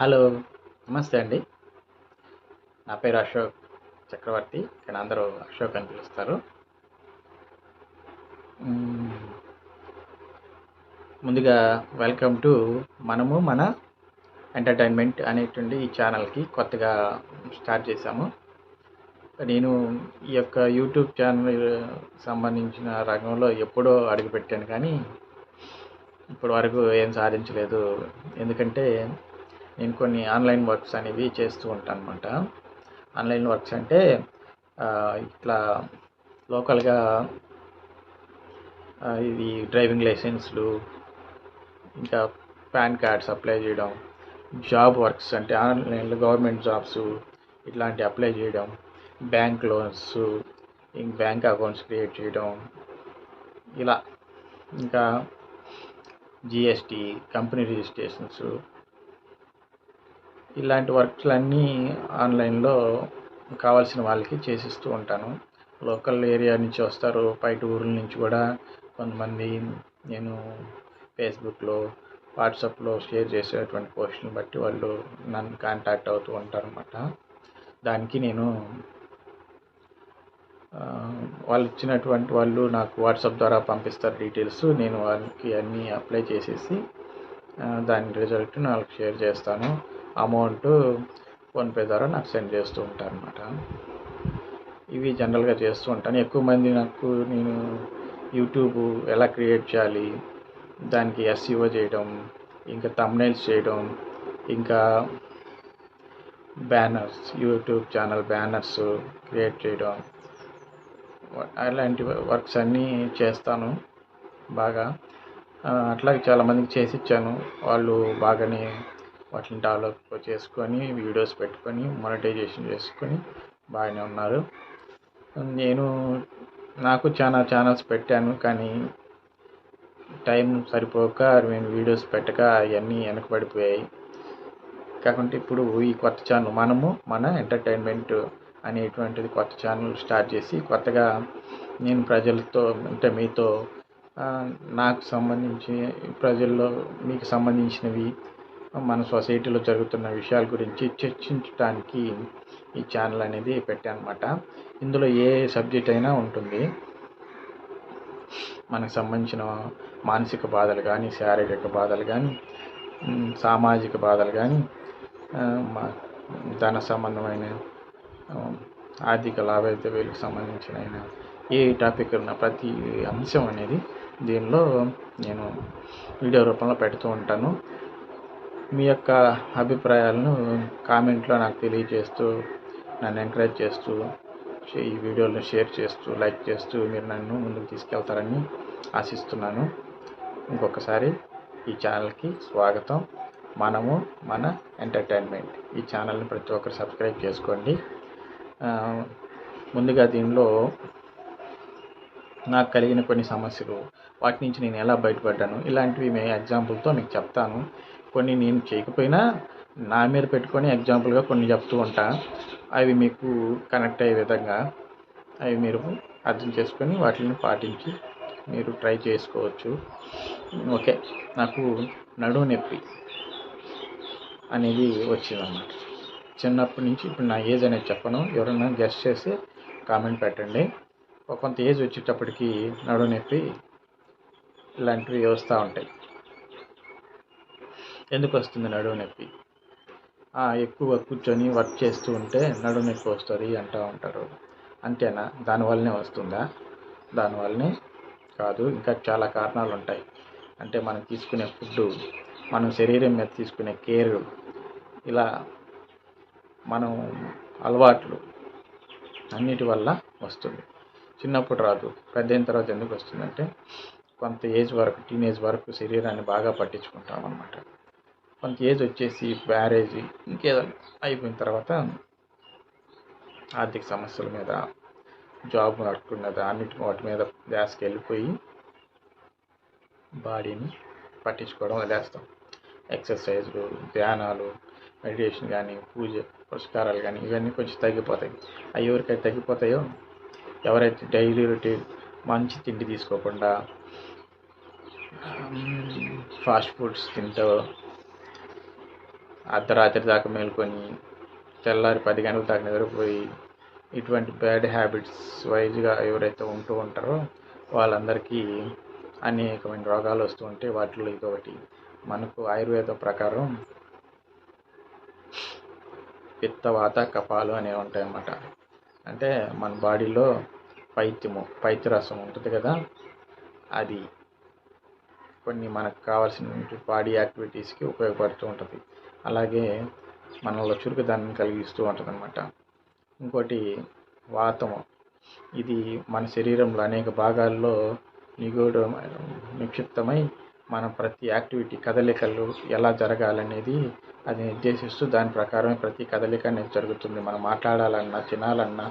Hello. నమస్తే అండి. నా పేరు అశోక్ చక్రవర్తి. కానీ అందరూ అశోక్ అని పిలుస్తారు. మ్మ్. ముందుగా వెల్కమ్ టు మనము మన ఎంటర్టైన్మెంట్ అనేటువంటి ఈ ఛానల్కి కొత్తగా స్టార్ట్ చేశాము. నేను ఈ యొక్క యూట్యూబ్ ఛానల్ సంబంధించిన రంగంలో ఎప్పుడో అడుగుపెట్టాను, కానీ ఇప్పటి వరకు ఏం సాధించలేదు. ఎందుకంటే నేను కొన్ని ఆన్లైన్ వర్క్స్ అనేవి చేస్తూ ఉంటాను అనమాట. ఆన్లైన్ వర్క్స్ అంటే ఇట్లా లోకల్గా ఇది డ్రైవింగ్ లైసెన్స్లు, ఇంకా పాన్ కార్డ్స్ అప్లై చేయడం, జాబ్ వర్క్స్ అంటే ఆన్లైన్లో గవర్నమెంట్ జాబ్స్ ఇట్లాంటి అప్లై చేయడం, bank loans, bank accounts create చేయడం, ఇలా ఇంకా జిఎస్టీ, కంపెనీ రిజిస్ట్రేషన్స్, ఇలాంటి వర్క్లన్నీ ఆన్లైన్లో కావాల్సిన వాళ్ళకి చేసిస్తూ ఉంటాను. లోకల్ ఏరియా నుంచి వస్తారు, బయట ఊర్ల నుంచి కూడా కొంతమంది నేను ఫేస్బుక్లో, వాట్సాప్లో షేర్ చేసేటువంటి పోస్టులను బట్టి వాళ్ళు నన్ను కాంటాక్ట్ అవుతూ ఉంటారన్నమాట. దానికి నేను వాళ్ళు ఇచ్చినటువంటి వాళ్ళు నాకు వాట్సాప్ ద్వారా పంపిస్తారు డీటెయిల్స్. నేను వాళ్ళకి అన్నీ అప్లై చేసేసి దాని రిజల్ట్ వాళ్ళకి షేర్ చేస్తాను. అమౌంట్ ఫోన్పే ద్వారా నాకు సెండ్ చేస్తూ ఉంటాను అనమాట. ఇవి జనరల్గా చేస్తూ ఉంటాను. ఎక్కువ మంది నేను యూట్యూబ్ ఎలా క్రియేట్ చేయాలి, దానికి ఎస్ఈఓ చేయడం, ఇంకా థంబ్నెయిల్స్ చేయడం, ఇంకా banners, YouTube channel banners create చేయడం, అలాంటి వర్క్స్ అన్నీ చేస్తాను బాగా. అట్లాగే చాలామందికి చేసి ఇచ్చాను. వాళ్ళు బాగానే వాటిని డెవలప్ చేసుకొని వీడియోస్ పెట్టుకొని మానిటైజేషన్ చేసుకొని బాగానే ఉన్నారు. నాకు చాలా ఛానల్స్ పెట్టాను, కానీ టైం సరిపోక నేను వీడియోస్ పెట్టక అవన్నీ వెనకబడిపోయాయి. కాకుంటే ఇప్పుడు ఈ కొత్త ఛానల్ మనము మన ఎంటర్టైన్మెంట్ అనేటువంటిది కొత్త ఛానల్ స్టార్ట్ చేసి కొత్తగా నేను ప్రజలతో, అంటే మీతో నాకు సంబంధించి ప్రజల్లో మీకు సంబంధించినవి, మన సొసైటీలో జరుగుతున్న విషయాల గురించి చర్చించడానికి ఈ ఛానల్ అనేది పెట్టాను అనమాట. ఇందులో ఏ సబ్జెక్ట్ అయినా ఉంటుంది. మనకు సంబంధించిన మానసిక బాధలు కానీ, శారీరక బాధలు కానీ, సామాజిక బాధలు కానీ, ధన సంబంధమైన ఆర్థిక లావాదేవీలకు సంబంధించిన ఏ టాపిక్ ఉన్న ప్రతి అంశం అనేది దీనిలో నేను వీడియో రూపంలో పెడుతూ ఉంటాను. మీ యొక్క అభిప్రాయాలను కామెంట్లో నాకు తెలియజేస్తూ, నన్ను ఎంకరేజ్ చేస్తూ, ఈ వీడియోలను షేర్ చేస్తూ, లైక్ చేస్తూ మీరు నన్ను ముందుకు తీసుకెళ్తారని ఆశిస్తున్నాను. ఇంకొకసారి ఈ ఛానల్కి స్వాగతం. మనము మన ఎంటర్టైన్మెంట్. ఈ ఛానల్ని ప్రతి ఒక్కరు సబ్స్క్రైబ్ చేసుకోండి. ముందుగా దీనిలో నాకు కలిగిన కొన్ని సమస్యలు, వాటి నుంచి నేను ఎలా బయటపడ్డాను, ఇలాంటివి ఎగ్జాంపుల్తో మీకు చెప్తాను. కొన్ని నేను చేయకపోయినా నా మీద పెట్టుకొని ఎగ్జాంపుల్గా కొన్ని చెప్తూ ఉంటాను. అవి మీకు కనెక్ట్ అయ్యే విధంగా అవి మీరు అర్థం చేసుకొని వాటిని పాటించి మీరు ట్రై చేసుకోవచ్చు. ఓకే. నాకు నడుము నొప్పి అనేది వచ్చిందన్నమాట చిన్నప్పటి నుంచి. ఇప్పుడు నా ఏజ్ అనేది చెప్పను, ఎవరైనా గెస్ట్ చేసి కామెంట్ పెట్టండి. కొంత ఏజ్ వచ్చేటప్పటికి నడుము నొప్పి ఇలాంటివి వస్తూ ఉంటాయి. ఎందుకు వస్తుంది నడుము నొప్పి? ఎక్కువ కూర్చొని వర్క్ చేస్తూ ఉంటే నడుము నొప్పి వస్తుంది అంటూ ఉంటారు. అంతేనా? దానివల్లనే వస్తుందా? దానివల్లనే కాదు, ఇంకా చాలా కారణాలు ఉంటాయి. అంటే మనం తీసుకునే ఫుడ్డు, మనం శరీరం మీద తీసుకునే కేర్, ఇలా మనం అలవాట్లు అన్నిటి వల్ల వస్తుంది. చిన్నప్పుడు రాదు, పెద్ద అయిన తర్వాత ఎందుకు వస్తుందంటే కొంత ఏజ్ వరకు, టీనేజ్ వరకు శరీరాన్ని బాగా పట్టించుకుంటాం అన్నమాట. కొంత ఏజ్ వచ్చేసి మ్యారేజ్ ఇంకేదో అయిపోయిన తర్వాత ఆర్థిక సమస్యల మీద, జాబ్ వర్క్ మీద, వాటి మీద ధ్యాసకి వెళ్ళిపోయి బాడీని పట్టించుకోవడం వదిలేస్తాం. ఎక్సర్సైజ్లు, ధ్యానాలు, మెడిటేషన్ కానీ, పూజ పురస్కారాలు కానీ ఇవన్నీ కొంచెం తగ్గిపోతాయి. అవి ఎవరికైతే తగ్గిపోతాయో, ఎవరైతే డైలీ రొటీన్ మంచి తిండి తీసుకోకుండా ఫాస్ట్ ఫుడ్స్ తింటూ అర్ధరాత్రి దాకా మేలుకొని తెల్లారి 10 గంటల దాకా నిద్రపోయి ఇటువంటి బ్యాడ్ హ్యాబిట్స్ వైజ్గా ఎవరైతే ఉంటూ ఉంటారో వాళ్ళందరికీ అనేకమైన రోగాలు వస్తూ ఉంటాయి. వాటిలో ఇదొకటి. మనకు ఆయుర్వేదం ప్రకారం పిత్త, వాత, కఫాలు అనేవి ఉంటాయి అన్నమాట. అంటే మన బాడీలో పైత్యరసం ఉంటుంది కదా, అది కొన్ని మనకు కావాల్సిన బాడీ యాక్టివిటీస్కి ఉపయోగపడుతూ ఉంటుంది. అలాగే మనలో చురుకుదనం కలిగిస్తూ ఉంటుంది అన్నమాట. ఇంకోటి వాతము. ఇది మన శరీరంలో అనేక భాగాల్లో నిక్షిప్తమై మన ప్రతి యాక్టివిటీ కదలికలు ఎలా జరగాలనేది అది నిర్దేశిస్తూ దాని ప్రకారమే ప్రతి కదలిక అనేది జరుగుతుంది. మనం మాట్లాడాలన్నా, తినాలన్నా,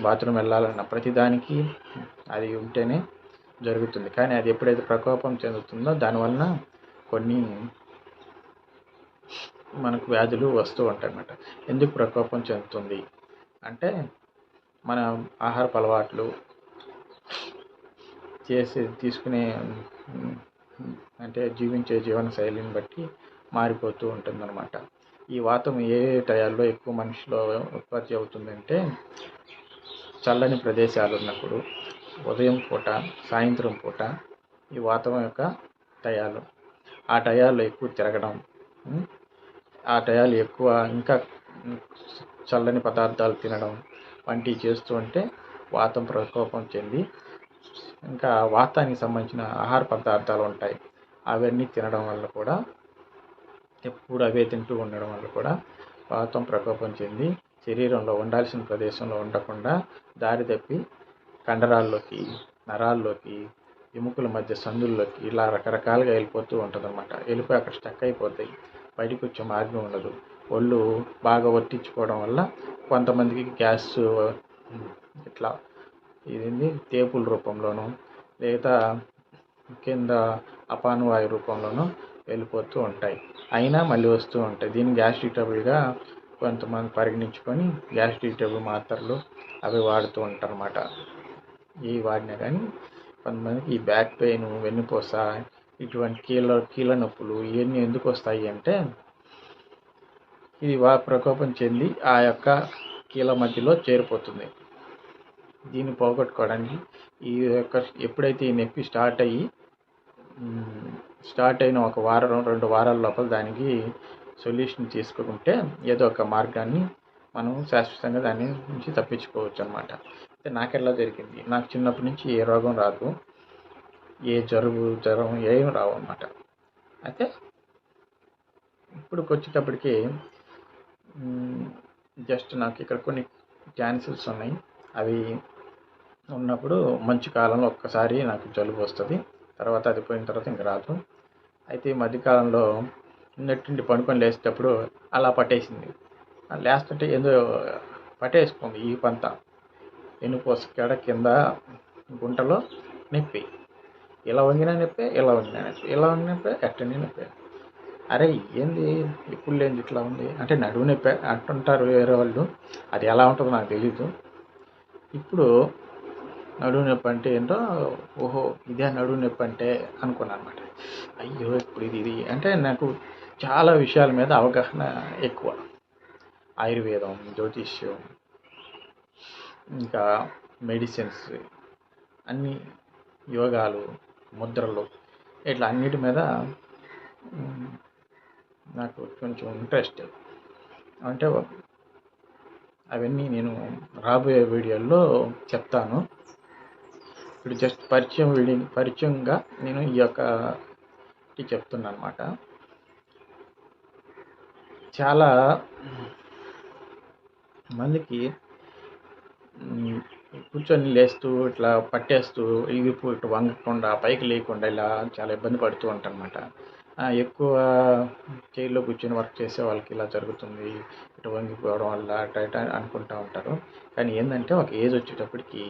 బాత్రూమ్ వెళ్ళాలన్నా ప్రతిదానికి అది ఉంటేనే జరుగుతుంది. కానీ అది ఎప్పుడైతే ప్రకోపం చెందుతుందో దానివలన కొన్ని మనకు వ్యాధులు వస్తూ ఉంటాయి అన్నమాట. ఎందుకు ప్రకోపం చెందుతుంది అంటే మన ఆహారపు అలవాట్లు, తీసుకునే అంటే జీవించే జీవన శైలిని బట్టి మారిపోతూ ఉంటుందన్నమాట. ఈ వాతం ఏ టయాల్లో ఎక్కువ మనిషిలో ఉత్పత్తి అవుతుందంటే చల్లని ప్రదేశాలు ఉన్నప్పుడు, ఉదయం పూట, సాయంత్రం పూట ఈ వాతం యొక్క టయాలు. ఆ టయాల్లో ఎక్కువ తిరగడం, ఆ టయాలు ఎక్కువ ఇంకా చల్లని పదార్థాలు తినడం వంటివి చేస్తూ ఉంటే వాతం ప్రకోపం చెంది, ఇంకా వాతానికి సంబంధించిన ఆహార పదార్థాలు ఉంటాయి, అవన్నీ తినడం వల్ల కూడా, ఎప్పుడు అవే తింటూ ఉండడం వల్ల కూడా వాతం ప్రకోపం చెంది శరీరంలో ఉండాల్సిన ప్రదేశంలో ఉండకుండా దారి తప్పి కండరాల్లోకి, నరాల్లోకి, ఎముకల మధ్య సందుల్లోకి ఇలా రకరకాలుగా వెళ్ళిపోతూ ఉంటుంది అన్నమాట. వెళ్ళిపోయి అక్కడ స్టక్ అయిపోతాయి. బయటకు వచ్చే మార్గం ఉండదు. ఒళ్ళు బాగా వర్తించుకోవడం వల్ల కొంతమందికి గ్యాస్ ఇట్లా ఇదేంటి తేపుల రూపంలోనూ లేదా కింద అపానవాయు రూపంలోనూ వెళ్ళిపోతూ ఉంటాయి. అయినా మళ్ళీ వస్తూ ఉంటాయి. దీన్ని గ్యాస్ట్రిక్ ట్రబుల్గా కొంతమంది పరిగణించుకొని గ్యాస్ట్రిక్ ట్రబుల్ మాత్రలు అవి వాడుతూ ఉంటారు అన్నమాట. ఇవి వాడినా కానీ కొంతమందికి ఈ బ్యాక్ పెయిన్, వెన్నుపూస, ఇటువంటి కీళ్ళ నొప్పులు ఇవన్నీ ఎందుకు వస్తాయి అంటే ఇది ప్రకోపం చెంది ఆ యొక్క కీళ్ళ మధ్యలో చేరిపోతుంది. దీన్ని పోగొట్టుకోవడానికి ఈ యొక్క ఎప్పుడైతే ఈ నొప్పి స్టార్ట్ అయిన 1 వారం 2 వారాల లోపల దానికి సొల్యూషన్ తీసుకుంటే ఏదో ఒక మార్గాన్ని మనం శాశ్వతంగా దాని నుంచి తప్పించుకోవచ్చు అన్నమాట. అయితే నాకెలా జరిగింది, నాకు చిన్నప్పటి నుంచి ఏ రోగం రాదు, ఏ జ్వరం ఏం రావు అన్నమాట. అయితే ఇప్పుడు వచ్చేటప్పటికి జస్ట్ నాకు ఇక్కడ కొన్ని క్యాన్సర్స్ ఉన్నాయి. అవి ఉన్నప్పుడు మంచు కాలంలో ఒక్కసారి నాకు జలుబు వస్తుంది, తర్వాత అది పోయిన తర్వాత ఇంక రాదు. అయితే ఈ మధ్యకాలంలో ఉన్నట్టుండి పడుకొని లేచేటప్పుడు అలా పట్టేసింది. లేస్తుంటే ఏదో పట్టేసుకుంది ఈ పంత, వెన్నుపూస కాడ కింద గుంటలో నొప్పి. ఇలా వంగినా నొప్పి, ఇలా వంగినా నొప్పి, ఇలా వంగిన నొప్పి, ఎట్టని నొప్పి. అరే ఏంది ఇప్పుడు లేని ఇట్లా ఉంది అంటే నడువు నొప్పి అంటుంటారు వేరే వాళ్ళు. అది ఎలా ఉంటుందో నాకు తెలీదు. ఇప్పుడు నడువు నొప్పి అంటే ఏంటో, ఓహో ఇదే నడువు నొప్పి అంటే అనుకున్నాను అనమాట. అయ్యో ఇప్పుడు ఇది అంటే నాకు చాలా విషయాల మీద అవగాహన ఎక్కువ. ఆయుర్వేదం, జ్యోతిష్యం, ఇంకా మెడిసిన్స్, అన్ని యోగాలు, ముద్రలు, ఇట్లా అన్నిటి మీద నాకు కొంచెం ఇంట్రెస్ట్. అంటే అవన్నీ నేను రాబోయే వీడియోల్లో చెప్తాను. ఇప్పుడు జస్ట్ పరిచయంగా నేను ఈ యొక్క చెప్తున్నాను అనమాట. చాలా మందికి కూర్చొని లేస్తూ ఇట్లా పట్టేస్తూ ఇవిపు ఇటు వంగకుండా పైకి లేకుండా ఇలా చాలా ఇబ్బంది పడుతూ ఉంటారనమాట. ఎక్కువ చైర్లో కూర్చొని వర్క్ చేసే వాళ్ళకి ఇలా జరుగుతుంది, ఇటు వంగిపోవడం వల్ల అట్ట అనుకుంటూ ఉంటారు. కానీ ఏంటంటే ఒక ఏజ్ వచ్చేటప్పటికి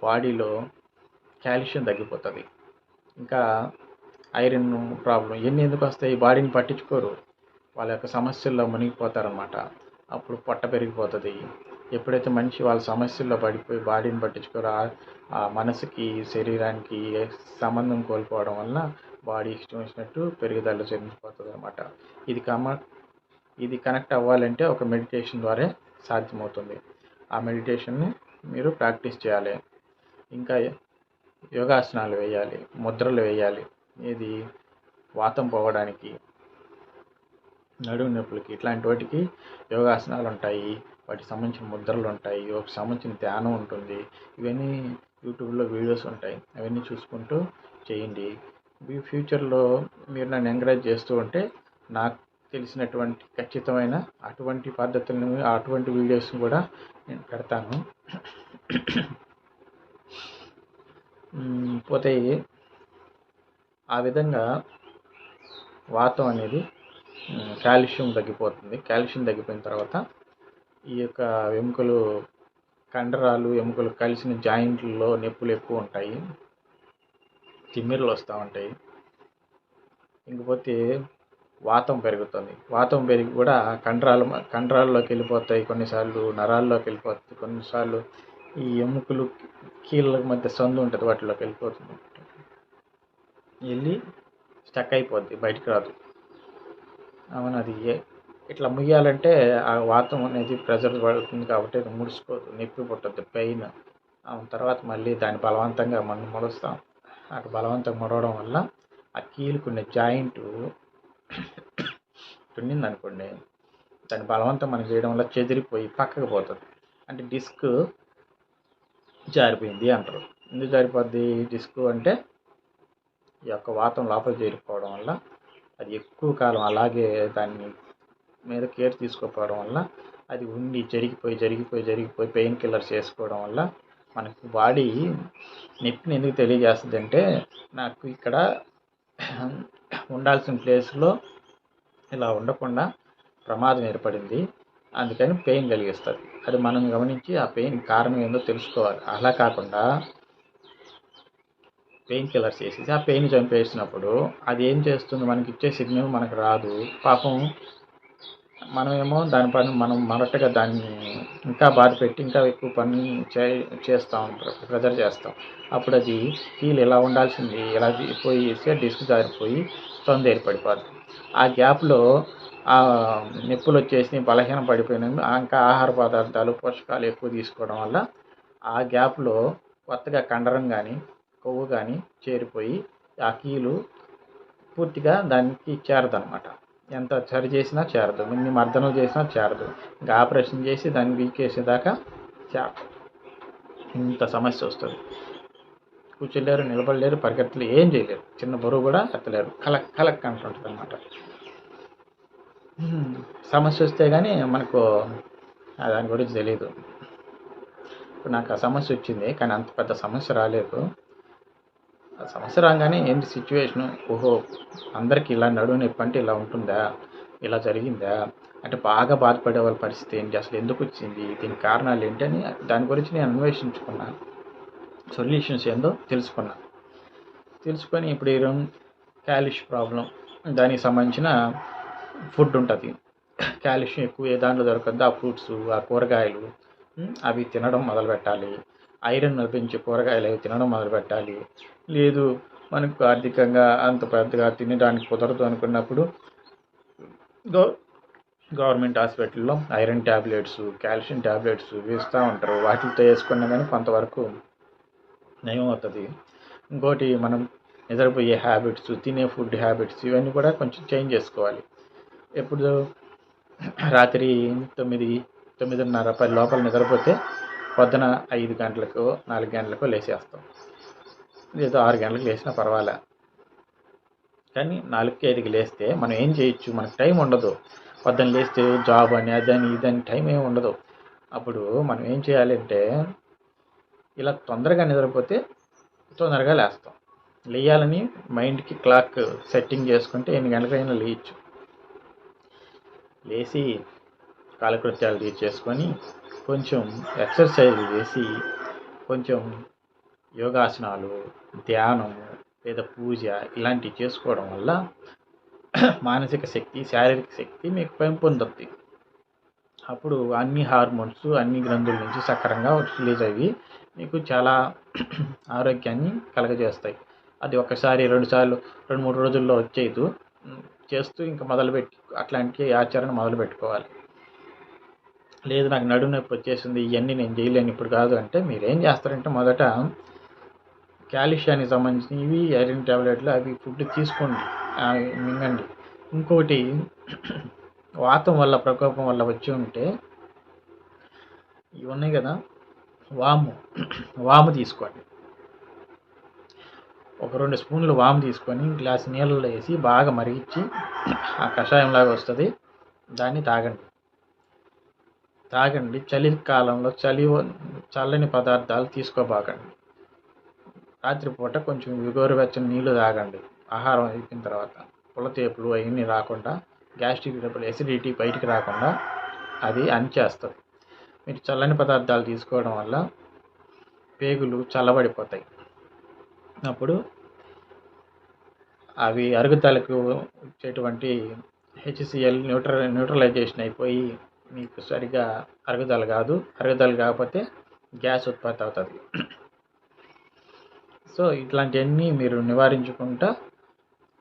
బాడీలో కాల్షియం తగ్గిపోతుంది, ఇంకా ఐరన్ ప్రాబ్లం ఇవన్నీ ఎందుకు వస్తాయి, బాడీని పట్టించుకోరు, వాళ్ళ యొక్క సమస్యల్లో మునిగిపోతారనమాట. అప్పుడు పొట్ట పెరిగిపోతుంది. ఎప్పుడైతే మనిషి వాళ్ళ సమస్యల్లో పడిపోయి బాడీని పట్టించుకోరో ఆ మనసుకి శరీరానికి సంబంధం కోల్పోవడం వల్ల బాడీ ఇష్టం వచ్చినట్టు పెరుగుదల చెందిపోతుంది అనమాట. ఇది ఇది కనెక్ట్ అవ్వాలంటే ఒక మెడిటేషన్ ద్వారా సాధ్యమవుతుంది. ఆ మెడిటేషన్ని మీరు ప్రాక్టీస్ చేయాలి. ఇంకా యోగాసనాలు వేయాలి, ముద్రలు వేయాలి. ఇది వాతం పోవడానికి, నడుము నొప్పులకి, ఇట్లాంటి వాటికి యోగాసనాలు ఉంటాయి. వాటికి సంబంధించిన ముద్రలు ఉంటాయి, వాటికి సంబంధించిన ధ్యానం ఉంటుంది. ఇవన్నీ యూట్యూబ్లో వీడియోస్ ఉంటాయి, అవన్నీ చూసుకుంటూ చేయండి. ఫ్యూచర్లో మీరు నన్ను ఎంకరేజ్ చేస్తూ ఉంటే నాకు తెలిసినటువంటి ఖచ్చితమైన అటువంటి పద్ధతులను, అటువంటి వీడియోస్ని కూడా నేను పెడతాను. పోతే ఆ విధంగా వాతం అనేది కాల్షియం తగ్గిపోతుంది. కాల్షియం తగ్గిపోయిన తర్వాత ఈ యొక్క ఎముకలు, కండరాలు, ఎముకలు కలిసిన జాయింట్లలో నొప్పులు ఎక్కువ ఉంటాయి, తిమ్మిర్లు వస్తూ ఉంటాయి. ఇంకపోతే వాతం పెరుగుతుంది. వాతం పెరిగి కూడా కండరాల్లోకి వెళ్ళిపోతాయి, కొన్నిసార్లు నరాల్లోకి వెళ్ళిపోతాయి, కొన్నిసార్లు ఈ ఎముకలు కీళ్ళ మధ్య సందు ఉంటుంది, వాటిలోకి వెళ్ళిపోతుంది. వెళ్ళి స్టక్ అయిపోద్ది, బయటికి రాదు. అవును, అది ఇట్లా ముయ్యాలంటే ఆ వాతం అనేది ప్రెజర్ పడుతుంది కాబట్టి అది ముడుచుకోదు, నొప్పి పుట్టద్దు, పెయిన్. తర్వాత మళ్ళీ దాన్ని బలవంతంగా మనం ముడుస్తాం. అటు బలవంతంగా ముడవడం వల్ల ఆ కీలుకున్న జాయింట్ తుండిందనుకోండి, దాన్ని బలవంతం మనం చేయడం వల్ల చెదిరిపోయి పక్కకు పోతుంది. అంటే డిస్క్ జారిపోయింది అంటారు. ఎందుకు జారిపోద్ది డిస్క్ అంటే ఈ యొక్క వాతం లోపల చేరిపోవడం వల్ల, అది ఎక్కువ కాలం అలాగే దాన్ని మీద కేర్ తీసుకోకపోవడం వల్ల అది ఉండి జరిగిపోయి పెయిన్ కిల్లర్స్ వేసుకోవడం వల్ల మనకు బాడీ నొప్పిని ఎందుకు తెలియజేస్తుంది అంటే, నాకు ఇక్కడ ఉండాల్సిన ప్లేస్లో ఇలా ఉండకుండా ప్రమాదం ఏర్పడింది, అందుకని పెయిన్ కలిగిస్తుంది. అది మనం గమనించి ఆ పెయిన్ కారణం ఏందో తెలుసుకోవాలి. అలా కాకుండా పెయిన్ కిల్లర్స్ వేసేసి ఆ పెయిన్ చంపేసినప్పుడు అది ఏం చేస్తుంది, మనకి ఇచ్చే సిగ్నల్ మనకు రాదు. పాపం మనమేమో దాని పని మనం మొదటగా దాన్ని ఇంకా బాధ పెట్టి ఇంకా ఎక్కువ పని చేస్తాం, ప్రెజర్ చేస్తాం. అప్పుడు అది కీలు ఎలా ఉండాల్సింది ఎలా పోయి డిస్క్ జారిపోయి సందు ఏర్పడిపోద్ది. ఆ గ్యాప్లో ఆ నొప్పులు వచ్చేసి బలహీనం పడిపోయినందుకు ఇంకా ఆహార పదార్థాలు, పోషకాలు ఎక్కువ తీసుకోవడం వల్ల ఆ గ్యాప్లో కొత్తగా కండరం కానీ కొవ్వు కానీ చేరిపోయి ఆ కీలు పూర్తిగా దానికి చేరదనమాట. ఎంత సరి చేసినా చేరదు, ఎన్ని మర్దనలు చేసినా చేరదు. ఇంకా ఆపరేషన్ చేసి దాన్ని వీకేసేదాకా చేరదు. ఇంత సమస్య వస్తుంది. కూర్చోలేరు, నిలబడలేరు, పరిగెత్తలేరు, ఏం చేయలేరు, చిన్న బరువు కూడా ఎత్తలేరు, కలక్ అంటుంటుంది అనమాట. సమస్య వస్తే కానీ మనకు దాని గురించి తెలియదు. ఇప్పుడు నాకు ఆ సమస్య వచ్చింది, కానీ అంత పెద్ద సమస్య రాలేదు. ఆ సమస్య రాగానే ఏంటి సిచ్యువేషను, ఓహో అందరికీ ఇలా నడుము నొప్పి అంటే ఇలా ఉంటుందా, ఇలా జరిగిందా అంటే బాగా బాధపడే వాళ్ళ పరిస్థితి ఏంటి, అసలు ఎందుకు వచ్చింది, దీనికి కారణాలు ఏంటి అని దాని గురించి నేను అన్వేషించుకున్నాను, సొల్యూషన్స్ ఏందో తెలుసుకొని ఇప్పుడు ఈ కాల్షియం ప్రాబ్లం, దానికి సంబంధించిన ఫుడ్ ఉంటుంది. కాల్షియం ఎక్కువ ఏ దాంట్లో దొరకద్దు ఆ ఫ్రూట్స్, ఆ కూరగాయలు అవి తినడం మొదలుపెట్టాలి. ఐరన్ పెంచే కూరగాయలు అవి తినడం మొదలుపెట్టాలి. లేదు మనకు ఆర్థికంగా అంత పెద్దగా తినడానికి కుదరదు అనుకున్నప్పుడు గవర్నమెంట్ హాస్పిటల్లో ఐరన్ ట్యాబ్లెట్స్, కాల్షియం ట్యాబ్లెట్స్ వేస్తూ ఉంటారు. వాటితో వేసుకున్నా కానీ కొంతవరకు నయం అవుతుంది. ఇంకోటి మనం నిద్రపోయే హ్యాబిట్స్, తినే ఫుడ్ హ్యాబిట్స్ ఇవన్నీ కూడా కొంచెం చేంజ్ చేసుకోవాలి. ఎప్పుడు రాత్రి 9:30, 10 లోపల నిద్రపోతే పొద్దున 5 గంటలకు 4 గంటలకు లేచేస్తాం. లేదా 6 గంటలకు లేచినా పర్వాలే. కానీ 4కి 5కి లేస్తే మనం ఏం చేయొచ్చు, మనకు టైం ఉండదు. పొద్దున్న లేస్తే జాబ్ అని అదని ఇదని టైం ఏమి ఉండదు. అప్పుడు మనం ఏం చేయాలంటే ఇలా తొందరగా నిద్రపోతే తొందరగా లేస్తాం. లేయాలని మైండ్కి క్లాక్ సెట్టింగ్ చేసుకుంటే ఎన్ని గంటలకైనా లేయచ్చు. లేచి కాలకృత్యాలు తీర్చేసుకొని కొంచెం ఎక్సర్సైజ్ చేసి కొంచెం యోగాసనాలు, ధ్యానం లేదా పూజ ఇలాంటివి చేసుకోవడం వల్ల మానసిక శక్తి, శారీరక శక్తి మీకు పెంపొందుతుంది. అప్పుడు అన్ని హార్మోన్స్ అన్ని గ్రంథుల నుంచి సక్రమంగా రిలీజ్ అయ్యి మీకు చాలా ఆరోగ్యాన్ని కలగజేస్తాయి. అది ఒకసారి 2 సార్లు 2-3 రోజుల్లో వచ్చేయదు, చేస్తూ ఇంకా మొదలుపెట్టి అట్లాంటి ఆచరణ మొదలుపెట్టుకోవాలి. లేదు నాకు నడుము నొప్పి వచ్చేసింది, ఇవన్నీ నేను చేయలేను ఇప్పుడు కాదు అంటే మీరేం చేస్తారంటే మొదట కాల్షియానికి సంబంధించినవి, ఐరన్ టాబ్లెట్లు అవి ఫుడ్ తీసుకోండి, మింగండి. ఇంకోటి వాతం వల్ల ప్రకోపం వల్ల వచ్చి ఉంటే ఇవి ఉన్నాయి కదా, వాము తీసుకోండి. ఒక 2 స్పూన్లు వాము తీసుకొని గ్లాస్ నీళ్ళలో వేసి బాగా మరిగించి ఆ కషాయంలాగా వస్తుంది, దాన్ని తాగండి. చలికాలంలో చల్లని పదార్థాలు తీసుకోబాకండి. రాత్రిపూట కొంచెం గోరువెచ్చని నీళ్లు తాగండి ఆహారం అయిపోయిన తర్వాత. పులతేపులు అవన్నీ రాకుండా, గ్యాస్ట్రిక్ ట్రబుల్, ఎసిడిటీ బయటికి రాకుండా అది అణిచేస్తుంది. మీరు చల్లని పదార్థాలు తీసుకోవడం వల్ల పేగులు చల్లబడిపోతాయి. అప్పుడు అవి అరుగుదలకు వచ్చేటువంటి HCl న్యూట్రలైజేషన్ అయిపోయి మీకు సరిగా అరుగుదల కాకపోతే గ్యాస్ ఉత్పత్తి అవుతుంది. సో ఇట్లాంటివన్నీ మీరు నివారించుకుంటా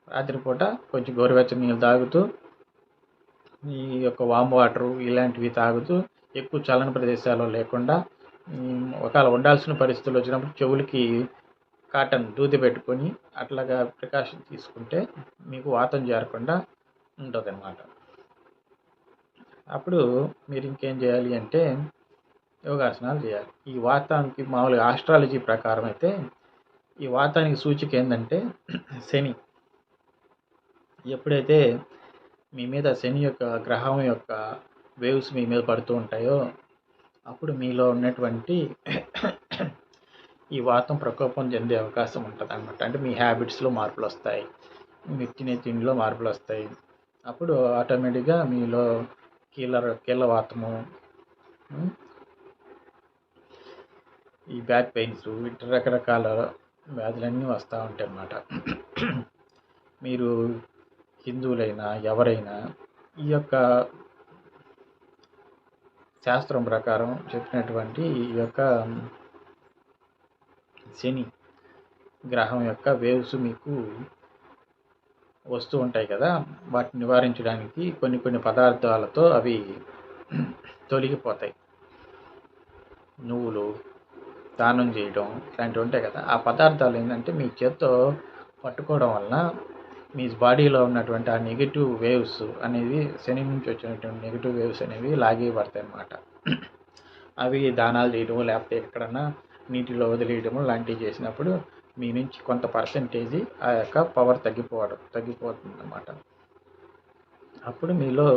రాత్రిపూట కొంచెం గోరువెచ్చని నీళ్ళు తాగుతూ, ఈ యొక్క వామ్ వాటరు ఇలాంటివి తాగుతూ, ఎక్కువ చల్లని ప్రదేశాల్లో లేకుండా, ఒకవేళ ఉండాల్సిన పరిస్థితులు వచ్చినప్పుడు చెవులకి కాటన్ దూది పెట్టుకొని అట్లాగా ప్రికాషన్ తీసుకుంటే మీకు వాతం చేరకుండా ఉంటుంది అన్నమాట. అప్పుడు మీరు ఇంకేం చేయాలి అంటే యోగాసనాలు చేయాలి. ఈ వాతానికి మామూలుగా ఆస్ట్రాలజీ ప్రకారం అయితే ఈ వాతానికి సూచిక ఏంటంటే శని. ఎప్పుడైతే మీ మీద శని యొక్క గ్రహం యొక్క వేవ్స్ మీ మీద పడుతూ ఉంటాయో అప్పుడు మీలో ఉన్నటువంటి ఈ వాతం ప్రకోపం చెందే అవకాశం ఉంటుంది అన్నమాట. అంటే మీ హ్యాబిట్స్లో మార్పులు వస్తాయి, మీరు తినే తిండిలో మార్పులు వస్తాయి. అప్పుడు ఆటోమేటిక్గా మీలో కీళ్ళ వాతము, ఈ బ్యాక్ పెయిన్స్, ఇటు రకరకాల వ్యాధులన్నీ వస్తూ ఉంటాయి అన్నమాట. మీరు హిందువులైనా ఎవరైనా ఈ యొక్క శాస్త్రం ప్రకారం చెప్పినటువంటి ఈ యొక్క శని గ్రహం యొక్క వేవ్స్ మీకు వస్తూ ఉంటాయి కదా, వాటిని నివారించడానికి కొన్ని పదార్థాలతో అవి తొలగిపోతాయి. నువ్వులు దానం చేయడం ఇలాంటివి ఉంటాయి కదా, ఆ పదార్థాలు ఏంటంటే మీ చేత్తో పట్టుకోవడం వలన మీ బాడీలో ఉన్నటువంటి ఆ నెగిటివ్ వేవ్స్ అనేవి, శని నుంచి వచ్చినటువంటి నెగిటివ్ వేవ్స్ అనేవి లాగేయబడతాయి అన్నమాట. అవి దానాలు చేయడము లేకపోతే ఎక్కడన్నా నీటిలో వదిలేయడము లాంటివి చేసినప్పుడు మీ నుంచి కొంత పర్సెంటేజీ ఆ యొక్క పవర్ తగ్గిపోతుంది అన్నమాట. అప్పుడు మీలో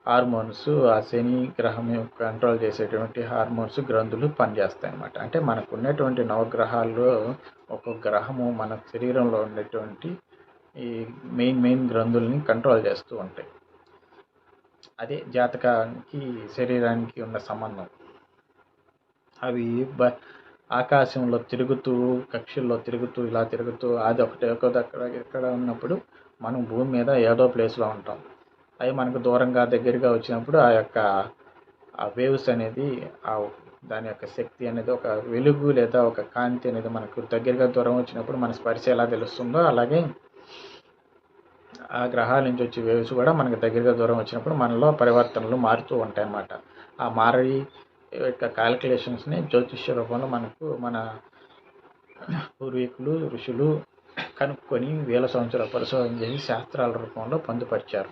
హార్మోన్స్, ఆ శని గ్రహం కంట్రోల్ చేసేటువంటి హార్మోన్స్, గ్రంథులు పనిచేస్తాయి అన్నమాట. అంటే మనకు ఉన్నటువంటి నవగ్రహాల్లో ఒక్కొక్క గ్రహము మన శరీరంలో ఉండేటువంటి ఈ మెయిన్ గ్రంథుల్ని కంట్రోల్ చేస్తూ ఉంటాయి. అదే జాతకానికి శరీరానికి ఉన్న సంబంధం. అవి ఆకాశంలో తిరుగుతూ, కక్షల్లో తిరుగుతూ, ఇలా తిరుగుతూ అది ఒకటి ఎక్కడ ఉన్నప్పుడు మనం భూమి మీద ఏదో ప్లేస్లో ఉంటాం. అవి మనకు దూరంగా దగ్గరగా వచ్చినప్పుడు ఆ యొక్క ఆ వేవ్స్ అనేది, దాని యొక్క శక్తి అనేది, ఒక వెలుగు లేదా ఒక కాంతి అనేది మనకు దగ్గరగా దూరం వచ్చినప్పుడు మన స్పర్శ ఎలా తెలుస్తుందో అలాగే ఆ గ్రహాల నుంచి వచ్చే వేవ్స్ కూడా మనకు దగ్గరగా దూరం వచ్చినప్పుడు మనలో పరివర్తనలు మారుతూ ఉంటాయి అన్నమాట. ఆ మారి యొక్క క్యాలిక్యులేషన్స్ని జ్యోతిష్య రూపంలో మనకు మన పూర్వీకులు ఋషులు కనుక్కొని వేల సంవత్సరాల పరిశోధన చేసి శాస్త్రాల రూపంలో పొందుపరిచారు.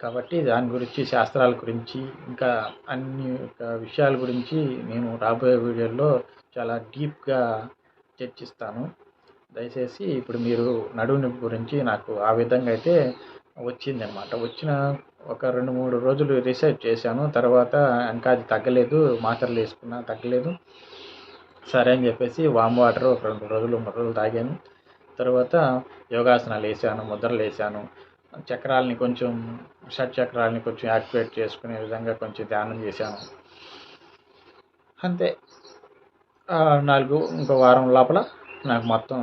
కాబట్టి దాని గురించి, శాస్త్రాల గురించి, ఇంకా అన్ని విషయాల గురించి నేను రాబోయే వీడియోల్లో చాలా డీప్గా చర్చిస్తాను. దయచేసి ఇప్పుడు మీరు నడుము నొప్పి గురించి నాకు ఆ విధంగా అయితే వచ్చిందనమాట. వచ్చిన ఒక 2-3 రోజులు రీసెర్చ్ చేశాను. తర్వాత ఇంకా అది తగ్గలేదు, మాత్రలు వేసుకున్నా తగ్గలేదు. సరే అని చెప్పేసి వామ్ వాటర్ ఒక 2 రోజులు 3 రోజులు తాగాను. తర్వాత యోగాసనాలు వేసాను, ముద్రలు వేసాను, చక్రాలని కొంచెం షట్చక్రాలని కొంచెం యాక్టివేట్ చేసుకునే విధంగా కొంచెం ధ్యానం చేశాను. అంతే. ఇంకో వారం లోపల నాకు మొత్తం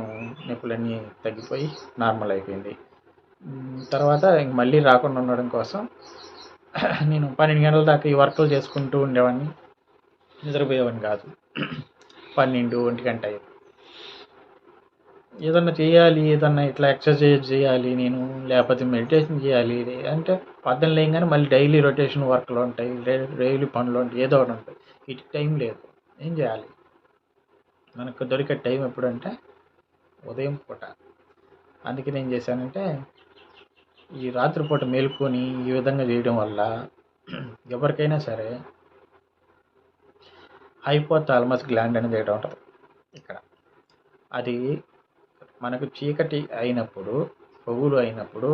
నొప్పులన్నీ తగ్గిపోయి నార్మల్ అయిపోయింది. తర్వాత ఇంక మళ్ళీ రాకుండా ఉండడం కోసం నేను 12 గంటల దాకా ఈ వర్కులు చేసుకుంటూ ఉండేవాడిని, నిద్రపోయేవాడిని కాదు. 12, 1 గంట అయ్యేది. ఏదన్నా చేయాలి, ఏదన్నా ఇట్లా ఎక్సర్సైజ్ చేయాలి నేను, లేకపోతే మెడిటేషన్ చేయాలి అంటే పొద్దున లేయంగానే మళ్ళీ డైలీ రొటేషన్ వర్క్‌లు ఉంటాయి. డైలీ పనులు ఉంటాయి. ఏదో ఒకటి ఉంటాయి. వీటికి టైం లేదు. ఏం చేయాలి? మనకు దొరికే టైం ఎప్పుడంటే ఉదయం పూట. అందుకని ఏం చేశానంటే ఈ రాత్రిపూట మేలుకొని ఈ విధంగా చేయడం వల్ల ఎవరికైనా సరే హైపోథాలమస్ గ్లాండ్ అనేది ఒకటి ఉంటుంది ఇక్కడ. అది మనకు చీకటి అయినప్పుడు, పొగులు అయినప్పుడు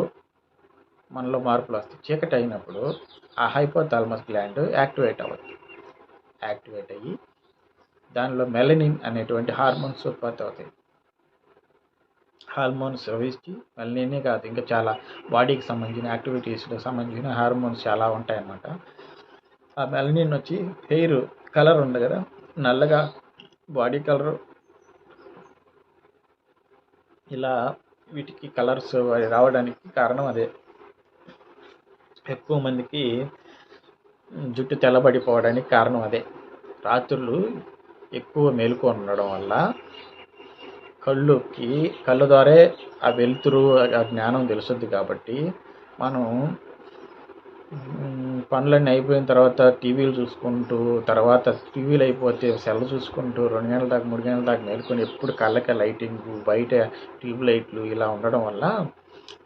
మనలో మార్పులు వస్తాయి. చీకటి అయినప్పుడు ఆ హైపోథాలమస్ గ్లాండ్ యాక్టివేట్ అవ్వదు. యాక్టివేట్ అయ్యి దానిలో మెలనిన్ అనేటువంటి హార్మోన్స్ ఉత్పత్తి అవుతాయి. హార్మోన్స్ స్రవించి మెలనినే కాదు ఇంకా చాలా బాడీకి సంబంధించిన యాక్టివిటీస్లో సంబంధించిన హార్మోన్స్ చాలా ఉంటాయన్నమాట. ఆ మెలనిన్ వచ్చి హెయిర్ కలర్ ఉంది కదా, నల్లగా బాడీ కలర్, ఇలా వీటికి కలర్స్ రావడానికి కారణం అదే. ఎక్కువ మందికి జుట్టు తెల్లబడిపోవడానికి కారణం అదే. రాత్రులు ఎక్కువ మేలుకొని ఉండడం వల్ల కళ్ళ ద్వారా ఆ వెలుతురు, ఆ జ్ఞానం తెలుస్తుంది కాబట్టి మనం పనులన్నీ అయిపోయిన తర్వాత టీవీలు చూసుకుంటూ, తర్వాత టీవీలు అయిపోతే సెల్ చూసుకుంటూ 2 గంటల దాకా 3 గంటల దాకా మేలుకొని ఎప్పుడు కళ్ళకి లైటింగు, బయట ట్యూబ్ లైట్లు ఇలా ఉండడం వల్ల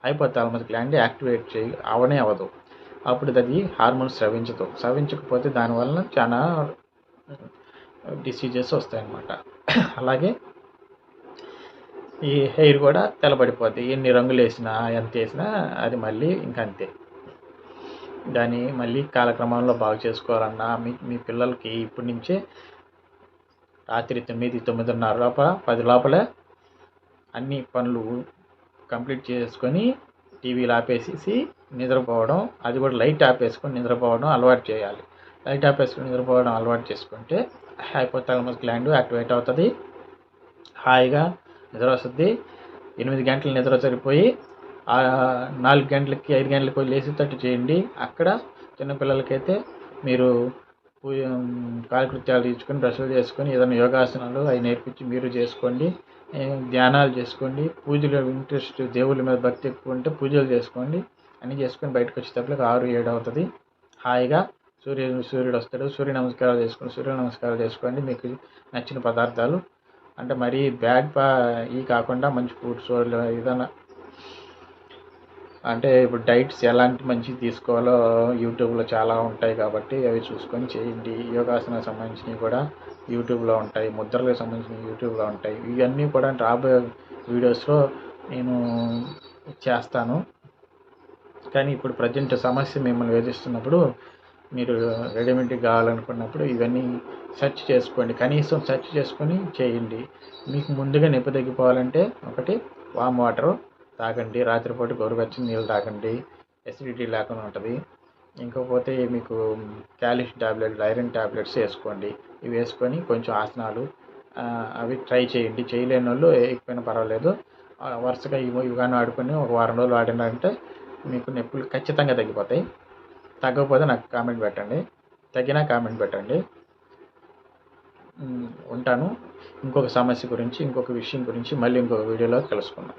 హైపోథాలమస్ గ్లాండ్ యాక్టివేట్ అవనే అవ్వదు. అప్పుడు అది హార్మోన్స్ స్రవించదు. స్రవించకపోతే దానివల్ల చాలా డిసీజెస్ వస్తాయన్నమాట. అలాగే ఈ హెయిర్ కూడా తెల్లబడిపోద్ది. ఎన్ని రంగులు వేసినా, ఎంత వేసినా అది మళ్ళీ ఇంకంతే. దాన్ని మళ్ళీ కాలక్రమంలో బాగు చేసుకోవాలన్నా మీ పిల్లలకి ఇప్పటి నుంచే రాత్రి 9, 9:30 లోపల 10 లోపలే అన్ని పనులు కంప్లీట్ చేసుకొని టీవీలు ఆపేసేసి నిద్రపోవడం, అది కూడా లైట్ ఆపేసుకొని నిద్రపోవడం అలవాటు చేయాలి. లైట్ ఆపేసుకొని నిద్రపోవడం అలవాటు చేసుకుంటే హైపోథాలమస్ గ్లాండ్ యాక్టివేట్ అవుతుంది. హాయిగా నిద్ర వస్తుంది. 8 గంటల నిద్ర సరిపోయి 4 గంటలకి 5 గంటలకి లేచేటట్టు చేయండి. అక్కడ చిన్నపిల్లలకైతే మీరు కాలకృత్యాలు తీర్చుకొని బ్రష్లు చేసుకొని ఏదైనా యోగాసనాలు అవి నేర్పించి మీరు చేసుకోండి. ధ్యానాలు చేసుకోండి. పూజలు ఇంట్రెస్ట్, దేవుళ్ళ మీద భక్తి ఎక్కువ ఉంటే పూజలు చేసుకోండి. అన్నీ చేసుకొని బయటకు వచ్చేటప్పటికి 6, 7 అవుతుంది. హాయిగా సూర్యుడు వస్తాడు. సూర్య నమస్కారాలు చేసుకోండి. మీకు నచ్చిన పదార్థాలు అంటే మరీ ఇవి కాకుండా మంచి ఫ్రూట్స్ ఏదైనా అంటే ఇప్పుడు డైట్స్ ఎలాంటి మంచివి తీసుకోవాలో యూట్యూబ్లో చాలా ఉంటాయి కాబట్టి అవి చూసుకొని చేయండి. యోగాసనాలకు సంబంధించినవి కూడా యూట్యూబ్లో ఉంటాయి. ముద్రలకు సంబంధించినవి యూట్యూబ్లో ఉంటాయి. ఇవన్నీ కూడా రాబోయే వీడియోస్లో నేను చేస్తాను. కానీ ఇప్పుడు ప్రజెంట్ సమస్య మిమ్మల్ని వేధిస్తున్నప్పుడు మీరు రెడీమేడ్గా కావాలనుకున్నప్పుడు ఇవన్నీ సెర్చ్ చేసుకోండి. కనీసం సెర్చ్ చేసుకొని చేయండి. మీకు ముందుగా నొప్పి తగ్గిపోవాలంటే ఒకటి వామ్ వాటర్ తాగండి. రాత్రిపూట గోరువెచ్చని నీళ్ళు తాగండి. ఎసిడిటీ లేకుండా ఉంటుంది. ఇంకపోతే మీకు కాల్షియం టాబ్లెట్లు, ఐరన్ టాబ్లెట్స్ వేసుకోండి. ఇవి వేసుకొని కొంచెం ఆసనాలు అవి ట్రై చేయండి. చేయలేని వాళ్ళు వేయకపోయినా పర్వాలేదు. వరుసగా ఇవి కానీ ఆడుకొని ఒక వారం రోజులు ఆడినారంటే మీకు నొప్పులు ఖచ్చితంగా తగ్గిపోతాయి. తగ్గకపోతే నాకు కామెంట్ పెట్టండి. తగ్గినా కామెంట్ పెట్టండి. ఉంటాను. ఇంకొక సమస్య గురించి, ఇంకొక విషయం గురించి మళ్ళీ ఇంకొక వీడియోలో కలుసుకుందాం.